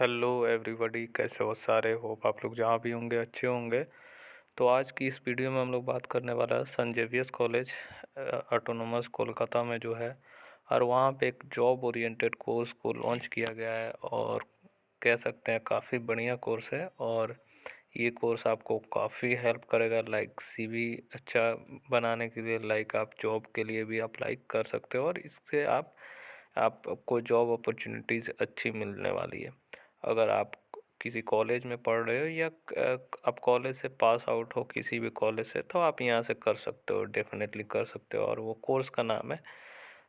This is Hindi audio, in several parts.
हेलो एवरीबॉडी, कैसे हो सारे। होप आप लोग जहाँ भी होंगे अच्छे होंगे। तो आज की इस वीडियो में हम लोग बात करने वाला है सन जेवियर्स कॉलेज ऑटोनोमस कोलकाता में जो है, और वहाँ पे एक जॉब ओरिएंटेड कोर्स को लॉन्च किया गया है। और कह सकते हैं काफ़ी बढ़िया कोर्स है, और ये कोर्स आपको काफ़ी हेल्प करेगा लाइक सीवी अच्छा बनाने के लिए। लाइक आप जॉब के लिए भी अप्लाई कर सकते हो, और इससे आपको जॉब अपॉर्चुनिटीज़ अच्छी मिलने वाली है। अगर आप किसी कॉलेज में पढ़ रहे हो या आप कॉलेज से पास आउट हो किसी भी कॉलेज से, तो आप यहाँ से कर सकते हो, डेफिनेटली कर सकते हो। और वो कोर्स का नाम है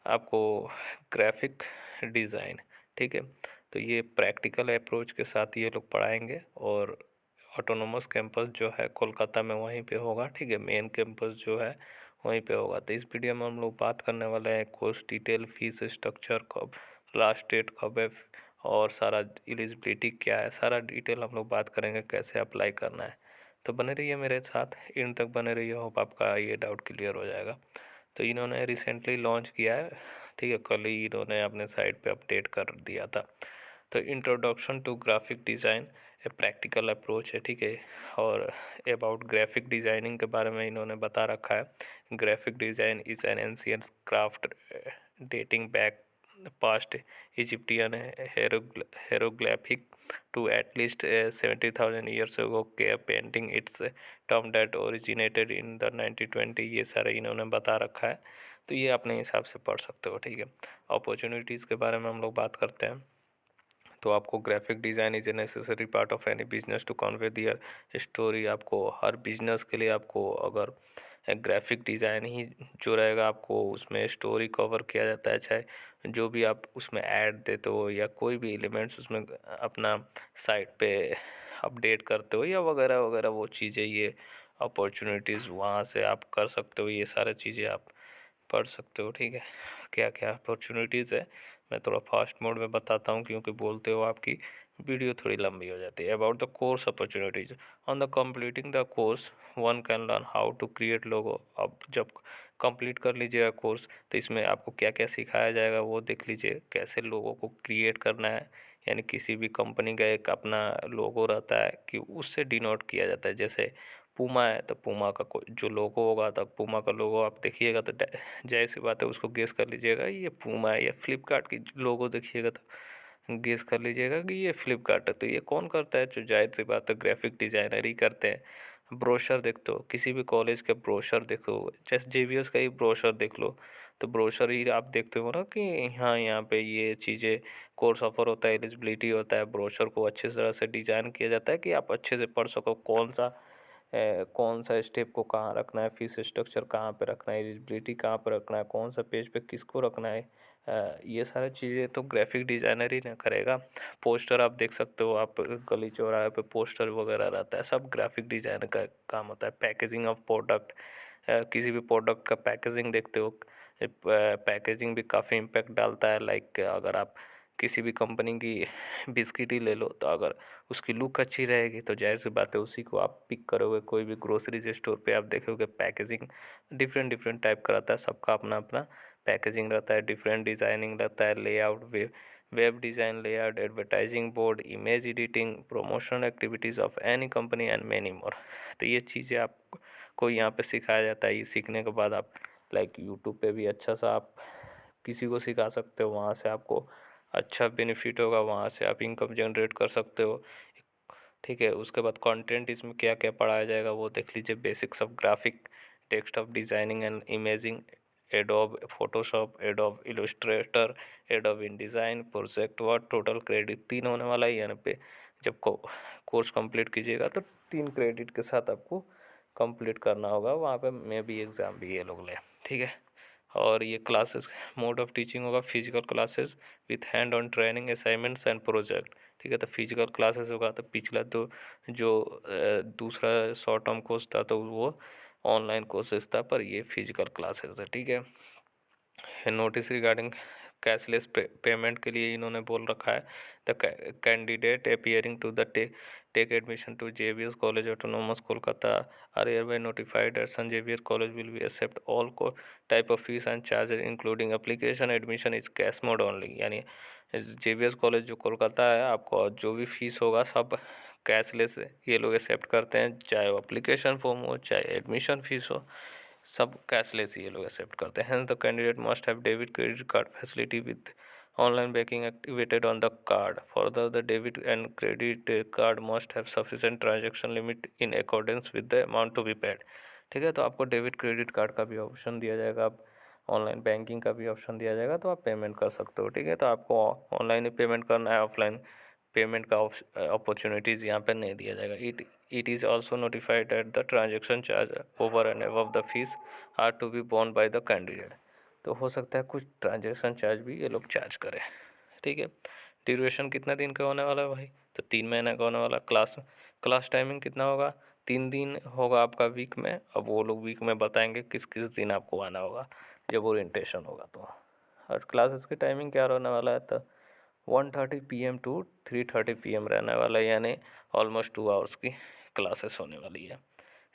आपको ग्राफिक डिज़ाइन। ठीक है, तो ये प्रैक्टिकल अप्रोच के साथ ये लोग पढ़ाएंगे, और ऑटोनोमस कैंपस जो है कोलकाता में वहीं पे होगा। ठीक है, मेन कैंपस जो है वहीं पे होगा। तो इस वीडियो में हम लोग बात करने वाले हैं कोर्स डिटेल, फीस स्ट्रक्चर, कब लास्ट डेट कब है, और सारा एलिजिबिलिटी क्या है, सारा डिटेल हम लोग बात करेंगे, कैसे अप्लाई करना है। तो बने रहिए मेरे साथ, इन तक बने रहिए, होप आपका ये डाउट क्लियर हो जाएगा। तो इन्होंने रिसेंटली लॉन्च किया है। ठीक है, कल ही इन्होंने अपने साइट पे अपडेट कर दिया था। तो introduction to graphic design a practical approach है। ठीक है, और अबाउट ग्राफिक डिज़ाइनिंग के बारे में इन्होंने बता रखा है। Graphic design is an ancient craft dating back past Egyptian hieroglyphic to at least 70,000 years ago. Cave painting it's a term that originated in the 1920। ये सारे इन्होंने बता रखा है, तो ये अपने हिसाब से पढ़ सकते हो। ठीक है, अपॉर्चुनिटीज़ के बारे में हम लोग बात करते हैं। तो आपको graphic design is a necessary part of any business to convey their story. आपको हर बिजनेस के लिए आपको अगर ग्राफिक डिज़ाइन ही जो रहेगा, आपको उसमें स्टोरी कवर किया जाता है। चाहे जो भी आप उसमें ऐड देते हो या कोई भी एलिमेंट्स उसमें अपना साइट पे अपडेट करते हो या वगैरह वगैरह, वो चीज़ें, ये अपॉर्चुनिटीज़ वहाँ से आप कर सकते हो। ये सारी चीज़ें आप पढ़ सकते हो। ठीक है, क्या क्या अपॉर्चुनिटीज़ है मैं थोड़ा फास्ट मोड में बताता हूँ, क्योंकि बोलते हो आपकी वीडियो थोड़ी लंबी हो जाती है। About the course opportunities on the completing the course one can learn how to create logo. अब जब कंप्लीट कर लीजिएगा कोर्स, तो इसमें आपको क्या क्या सिखाया जाएगा वो देख लीजिए। कैसे लोगों को क्रिएट करना है, यानी किसी भी कंपनी का एक अपना लोगो रहता है कि उससे डिनोट किया जाता है। जैसे पूमा है तो पूमा का कोई जो लोगो होगा, तो पूमा का लोगो आप देखिएगा तो जाहिर सी बात है उसको गेस कर लीजिएगा ये पूमा है। या फ्लिपकार्ट की लोगो देखिएगा तो गेस कर लीजिएगा कि ये फ्लिपकार्ट है। तो ये कौन करता है? जो जाहिर सी बात है ग्राफिक डिज़ाइनर ही करते हैं। ब्रोशर देखते हो, किसी भी कॉलेज के ब्रोशर देखो, जैसे जेवीएस का ही ब्रोशर देख लो, तो ब्रोशर ही आप देखते हो ना कि हाँ यहाँ पे ये चीज़ें कोर्स ऑफर होता है, एलिजिबिलिटी होता है। ब्रोशर को अच्छे तरह से डिज़ाइन किया जाता है कि आप अच्छे से पढ़ सको कौन सा स्टेप को कहाँ रखना है, फीस स्ट्रक्चर कहाँ पे रखना है, एलिजिबिलिटी कहाँ पे रखना है, कौन सा पेज पे किसको रखना है। ये सारी चीज़ें तो ग्राफिक डिज़ाइनर ही ना करेगा। पोस्टर आप देख सकते हो, आप गली चौराहे पे पोस्टर वगैरह रहता है, सब ग्राफिक डिज़ाइनर का काम होता है। पैकेजिंग ऑफ प्रोडक्ट, किसी भी प्रोडक्ट का पैकेजिंग देखते हो, पैकेजिंग भी काफ़ी इम्पेक्ट डालता है। लाइक अगर आप किसी भी कंपनी की बिस्किट ही ले लो, तो अगर उसकी लुक अच्छी रहेगी तो जाहिर सी बात है उसी को आप पिक करोगे। कोई भी ग्रोसरीज स्टोर पे आप देखोगे पैकेजिंग डिफरेंट डिफरेंट टाइप का रहता है, सबका अपना अपना पैकेजिंग रहता है, डिफरेंट डिज़ाइनिंग रहता है, layout, web design, layout, advertising board, image editing, promotion activities of any company and many more. तो ये चीज़ें आपको यहाँ पे सिखाया जाता है। ये सीखने के बाद आप लाइक यूट्यूब पे भी अच्छा सा आप किसी को सिखा सकते हो, वहाँ से आपको अच्छा बेनिफिट होगा, वहाँ से आप इनकम जनरेट कर सकते हो। ठीक है, उसके बाद कंटेंट इसमें क्या क्या पढ़ाया जाएगा वो देख लीजिए। Basics of graphic, text of designing and imaging, Adobe Photoshop, Adobe Illustrator, Adobe InDesign, project word. Total credit 3 होने वाला है। यहाँ पे जब कोर्स कंप्लीट कीजिएगा तो 3 क्रेडिट के साथ आपको कंप्लीट करना होगा। वहाँ पे मे भी एग्ज़ाम भी ये लोग लें। ठीक है, और ये क्लासेस मोड ऑफ टीचिंग होगा physical classes with hand on training, assignments and project. ठीक है, तो फिजिकल क्लासेस होगा। तो पिछला तो जो दूसरा शॉर्ट टर्म कोर्स था तो वो ऑनलाइन कोर्सेज था, पर ये फिजिकल क्लासेस है। ठीक है, नोटिस रिगार्डिंग कैशलेस पेमेंट के लिए इन्होंने बोल रखा है the candidate appearing to the tech admission to Xavier's college autonomous Kolkata are hereby notified that St. Xavier College will be accept all type of fees and charges including application admission is cash mode only। यानी जेवीएस कॉलेज जो कोलकाता है, आपको जो भी फीस होगा सब कैशलेस ये लोग एक्सेप्ट करते हैं, चाहे वो एप्लीकेशन फॉर्म हो चाहे एडमिशन फीस हो, सब कैशलेस ये लोग एक्सेप्ट करते हैं। The candidate must have debit credit card facility with online banking activated on the card. Further, the debit and credit card must have sufficient transaction limit in accordance with the amount to be paid. ठीक है, तो आपको डेबिट क्रेडिट कार्ड का भी ऑप्शन दिया जाएगा, आप ऑनलाइन बैंकिंग का भी ऑप्शन दिया जाएगा, तो आप पेमेंट कर सकते हो। ठीक है, तो आपको ऑनलाइन ही पेमेंट करना है, ऑफलाइन पेमेंट का अपॉर्चुनिटीज़ यहाँ पर नहीं दिया जाएगा। It is also notified that the transaction charge over and above the fees are to be borne by the candidate. तो हो सकता है कुछ ट्रांजेक्शन चार्ज भी ये लोग चार्ज करें। ठीक है, ड्यूरेशन कितना दिन का होने वाला है भाई? तो 3 महीने का होने वाला। क्लास टाइमिंग कितना होगा? 3 दिन होगा आपका वीक में। अब वो लोग वीक में बताएंगे किस किस दिन आपको आना होगा जब ओरिएंटेशन होगा तो। और क्लासेस की टाइमिंग क्या रहने वाला है? तो 1:30 PM टू 3:30 PM रहने वाला है, यानी ऑलमोस्ट 2 आवर्स की क्लासेस होने वाली है।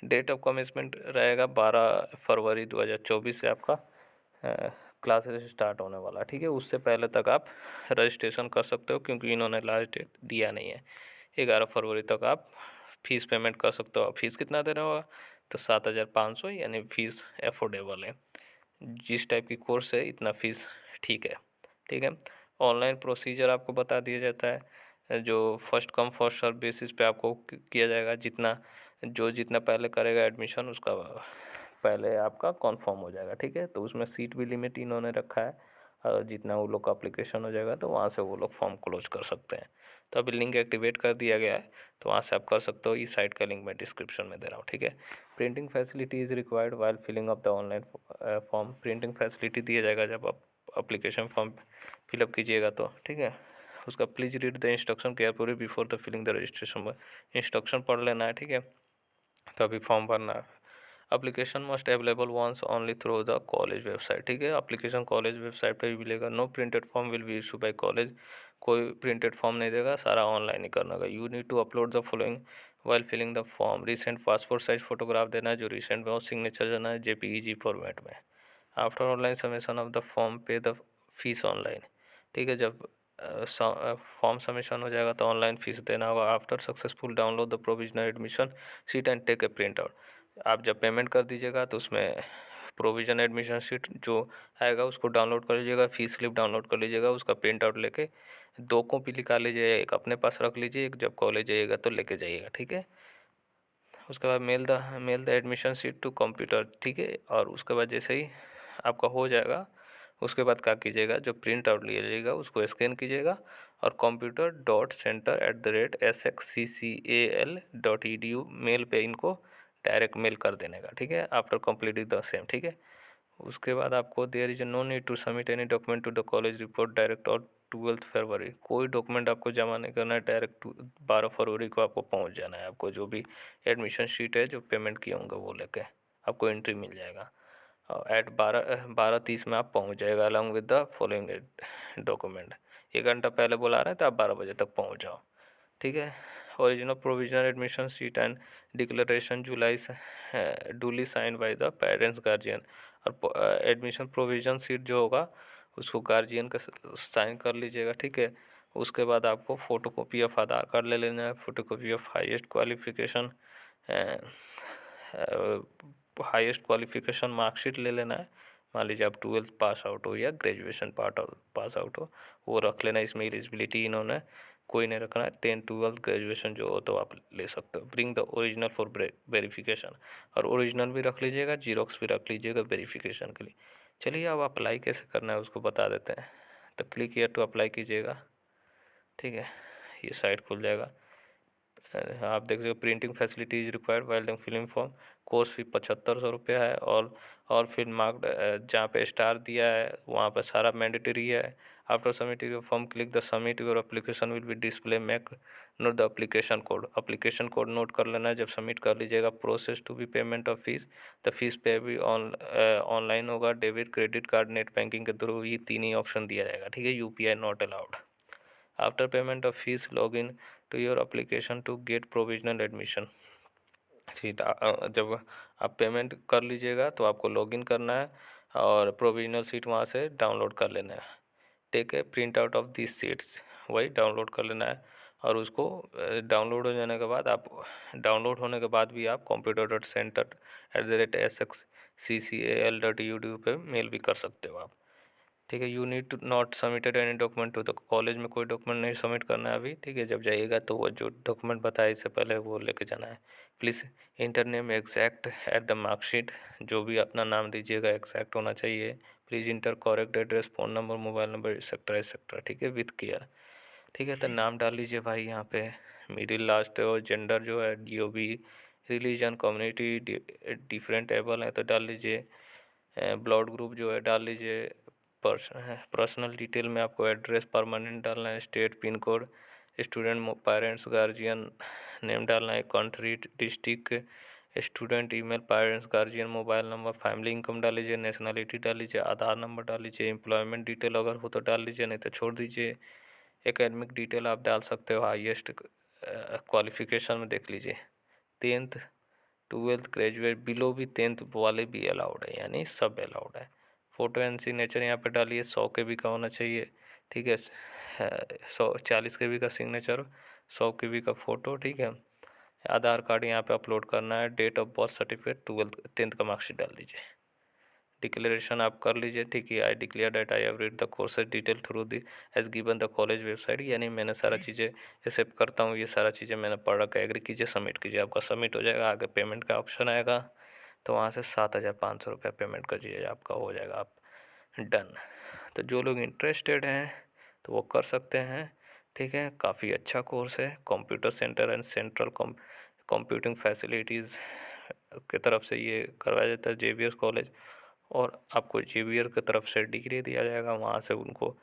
डेट ऑफ कमेंसमेंट रहेगा 12 फरवरी 2024 से आपका क्लासेस स्टार्ट होने वाला। ठीक है, उससे पहले तक आप रजिस्ट्रेशन कर सकते हो, क्योंकि इन्होंने लास्ट डेट दिया नहीं है। 11 फरवरी तक आप फीस पेमेंट कर सकते हो। फीस कितना देना होगा? तो 7,500, यानी फीस अफोर्डेबल है। जिस टाइप की कोर्स है इतना फीस ठीक है। ठीक है, ऑनलाइन प्रोसीजर आपको बता दिया जाता है, जो first come first serve basis पे आपको किया जाएगा। जितना पहले करेगा एडमिशन, उसका पहले आपका कन्फर्म हो जाएगा। ठीक है, तो उसमें सीट भी लिमिट इन्होंने रखा है, और जितना वो लोग का अप्लीकेशन हो जाएगा तो वहाँ से वो लोग फॉर्म क्लोज कर सकते हैं। तो अभी लिंक एक्टिवेट कर दिया गया है, तो वहाँ से आप कर सकते हो। इस साइट का लिंक मैं डिस्क्रिप्शन में दे रहा हूँ। ठीक है, printing facility is required while filling of the online form. Printing facility दिया जाएगा जब आप अप्लीकेशन फॉर्म फिलअप कीजिएगा तो। ठीक है, उसका please read the instruction carefully before the filling the registration. Instruction पढ़ लेना है। ठीक है, तभी फॉर्म भरना है। Application must available once only through the college website. ठीक है, अप्लीकेशन कॉलेज वेबसाइट पे भी मिलेगा। No printed form will be issue by college. कोई प्रिंटेड फॉर्म नहीं देगा, सारा ऑनलाइन ही करना होगा। You need to upload the following while filling the form. Recent passport size photograph देना है, जो रिसेंट में हो। सिग्नेचर देना है JPEG फॉर्मेट में। After online submission of the form पे द फीस ऑनलाइन। ठीक है, जब फॉर्म सबमिशन हो जाएगा तो ऑनलाइन फीस देना होगा। After successful download the provisional admission sheet and take a print out. आप जब पेमेंट कर दीजिएगा तो उसमें प्रोविजन एडमिशन शीट जो आएगा उसको डाउनलोड कर लीजिएगा, फीस स्लिप डाउनलोड कर लीजिएगा, उसका प्रिंट आउट लेके 2 कॉपी निकाल लीजिए, एक अपने पास रख लीजिए, एक जब कॉलेज जाइएगा तो लेके जाइएगा। ठीक है, उसके बाद mail the admission sheet to computer. ठीक है, और उसके बाद जैसे ही आपका हो जाएगा, उसके बाद क्या कीजिएगा, जो प्रिंट आउट लीजिएगा उसको स्कैन कीजिएगा और computer.center@sxccal.edu मेल पे इनको डायरेक्ट मेल कर देने का। ठीक है, आफ्टर कंप्लीटिंग द सेम। ठीक है, उसके बाद आपको there is no need to submit any document to the college report direct और 12 फरवरी। कोई डॉक्यूमेंट आपको जमा नहीं करना है, डायरेक्ट 12 फरवरी को आपको पहुंच जाना है। आपको जो भी एडमिशन शीट है, जो पेमेंट किए होंगे वो लेके आपको एंट्री मिल जाएगा। एट 12:30 में आप पहुंच जाएगा along with the following document. 1 घंटा पहले बुला रहे हैं तो आप 12 बजे तक पहुंच जाओ। ठीक है, original provisional admission sheet and declaration July duly sign by the parents guardian. और एडमिशन प्रोविजन शीट जो होगा उसको गार्जियन का साइन कर लीजिएगा। ठीक है, उसके बाद आपको फ़ोटोकॉपी ऑफ आधार कार्ड ले लेना है, photocopy of highest qualification marksheet ले लेना है। मान लीजिए आप 12th पास आउट हो या ग्रेजुएशन पास आउट हो, वो रख लेना। इसमें एलिजिबिलिटी इन्होंने कोई नहीं रखना है, 10th 12th ग्रेजुएशन जो हो तो आप ले सकते हो। Bring the original for verification. और ओरिजिनल भी रख लीजिएगा, जीरोक्स भी रख लीजिएगा वेरिफिकेशन के लिए। चलिए, अब अप्लाई कैसे करना है उसको बता देते हैं। तो क्लिक हियर टू अप्लाई कीजिएगा। ठीक है, ये साइट खुल जाएगा। आप देख सकते हो, printing facility is required while filling form. Course fee 7500 रुपया है। और फिर मार्क जहाँ पे स्टार दिया है वहाँ पे सारा मैंडेटरी है। After submitting your form click the submit your application will be display make note the application code note कर लेना है जब सबमिट कर लीजिएगा। Process to be payment of fees. The fees पे भी ऑनलाइन होगा, debit credit card net banking के थ्रू। ये 3 ही ऑप्शन दिया जाएगा। ठीक है, UPI not allowed. After payment of fees log in to your application to gate provisional admission seat. जब आप पेमेंट कर लीजिएगा तो आपको लॉगिन करना है और प्रोविजनल सीट वहाँ से डाउनलोड कर लेना है। Take a print out of this sheets, वही डाउनलोड कर लेना है। और उसको डाउनलोड हो जाने के बाद आप डाउनलोड होने के बाद भी आप computer.center@sxccal.edu पे मेल भी कर सकते हो आप। ठीक है, you need to not submitted any document to the college में कोई डॉक्यूमेंट नहीं सबमिट करना है अभी। ठीक है, जब जाइएगा तो वो जो डॉक्यूमेंट बताया इससे पहले वो लेके जाना है। Please inter name exact at the marksheet, जो भी अपना नाम दीजिएगा एग्जैक्ट होना चाहिए। Please inter correct address, phone number, mobile number etcetera etcetera. ठीक है, विथ केयर। ठीक है, तो नाम डाल लीजिए भाई यहाँ पे, मिडिल लास्ट है, और जेंडर जो है DOB, religion community different able है तो डाल लीजिए। ब्लड ग्रुप जो है डाल लीजिए। पर्सनल डिटेल में आपको एड्रेस परमानेंट डालना है, state pin code, student parents guardian name डालना है, country district, student email, parents guardian mobile number, family income डाल लीजिए, नेशनलिटी डाल लीजिए, आधार नंबर डाल लीजिए, एम्प्लॉयमेंट डिटेल अगर हो तो डाल लीजिए, नहीं तो छोड़ दीजिए। एकेडमिक डिटेल आप डाल सकते हो, हाईएस्ट क्वालिफिकेशन में देख लीजिए, 10th 12th ग्रेजुएट, बिलो भी 10th वाले भी अलाउड है, यानी सब अलाउड है। फ़ोटो एंड सिग्नेचर यहाँ पे डालिए, 100 KB का होना चाहिए। ठीक है, 40 KB का सिग्नेचर, 100 KB का फ़ोटो। ठीक है, आधार कार्ड यहाँ पे अपलोड करना है, date of birth certificate, 10th का मार्कशीट डाल दीजिए। डिक्लेरेशन आप कर लीजिए। ठीक है, I declare that I have read the courses detail through the as given the college website, यानी मैंने सारा चीज़ें एक्सेप्ट करता हूँ, ये सारा चीज़ें मैंने पढ़ रखा है, एग्री कीजिए, सबमिट कीजिए। आपका सबमिट हो जाएगा, आगे पेमेंट का ऑप्शन आएगा, तो वहाँ से 7,500 रुपये पेमेंट करिए, आपका हो जाएगा, आप डन। तो जो लोग इंटरेस्टेड हैं तो वो कर सकते हैं। ठीक है, काफ़ी अच्छा कोर्स है, computer centre and central computing facilities की तरफ से ये करवाया जाता है JBS कॉलेज, और आपको JBR की तरफ से डिग्री दिया जाएगा, वहाँ से उनको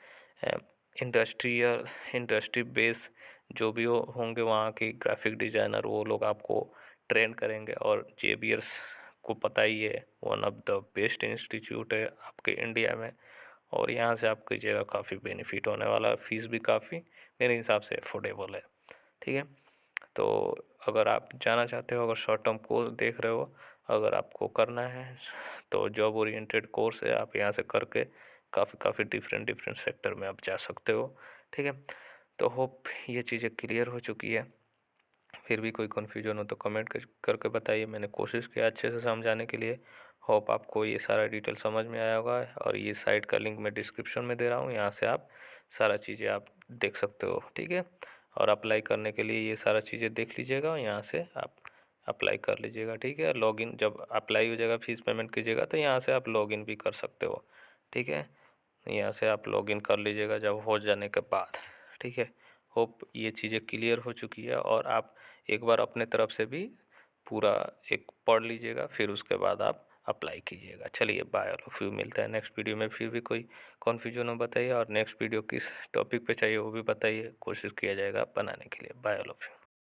इंडस्ट्री बेस जो भी होंगे वहाँ के ग्राफिक डिज़ाइनर, वो लोग आपको ट्रेन करेंगे। और JBS को पता ही है, one of the best institute है आपके इंडिया में, और यहाँ से आपकी जगह काफ़ी बेनिफिट होने वाला है। फ़ीस भी काफ़ी मेरे हिसाब से अफोर्डेबल है। ठीक है, तो अगर आप जाना चाहते हो, अगर शॉर्ट टर्म कोर्स देख रहे हो, अगर आपको करना है तो जॉब ओरिएंटेड कोर्स है, आप यहाँ से करके काफ़ी डिफरेंट सेक्टर में आप जा सकते हो। ठीक है, तो होप ये चीज़ें क्लियर हो चुकी है। फिर भी कोई कन्फ्यूजन हो तो कमेंट करके बताइए, मैंने कोशिश किया अच्छे से समझाने के लिए। होप आपको ये सारा डिटेल समझ में आया होगा, और ये साइट का लिंक मैं डिस्क्रिप्शन में दे रहा हूँ, यहाँ से आप सारा चीज़ें आप देख सकते हो। ठीक है, और अप्लाई करने के लिए ये सारा चीज़ें देख लीजिएगा, यहाँ से आप अप्लाई कर लीजिएगा। ठीक है, लॉगिन जब अप्लाई हो जाएगा, फीस पेमेंट कीजिएगा, तो यहाँ से आप लॉगिन भी कर सकते हो। ठीक है, यहाँ से आप लॉगिन कर लीजिएगा जब हो जाने के बाद। ठीक है, होप ये चीज़ें क्लियर हो चुकी है, और आप एक बार अपने तरफ से भी पूरा एक पढ़ लीजिएगा, फिर उसके बाद आप अप्लाई कीजिएगा। चलिए, बाय ऑल ऑफ यू, मिलता है नेक्स्ट वीडियो में। फिर भी कोई कन्फ्यूजन हो बताइए, और नेक्स्ट वीडियो किस टॉपिक पे चाहिए वो भी बताइए, कोशिश किया जाएगा बनाने के लिए। Bye all of you.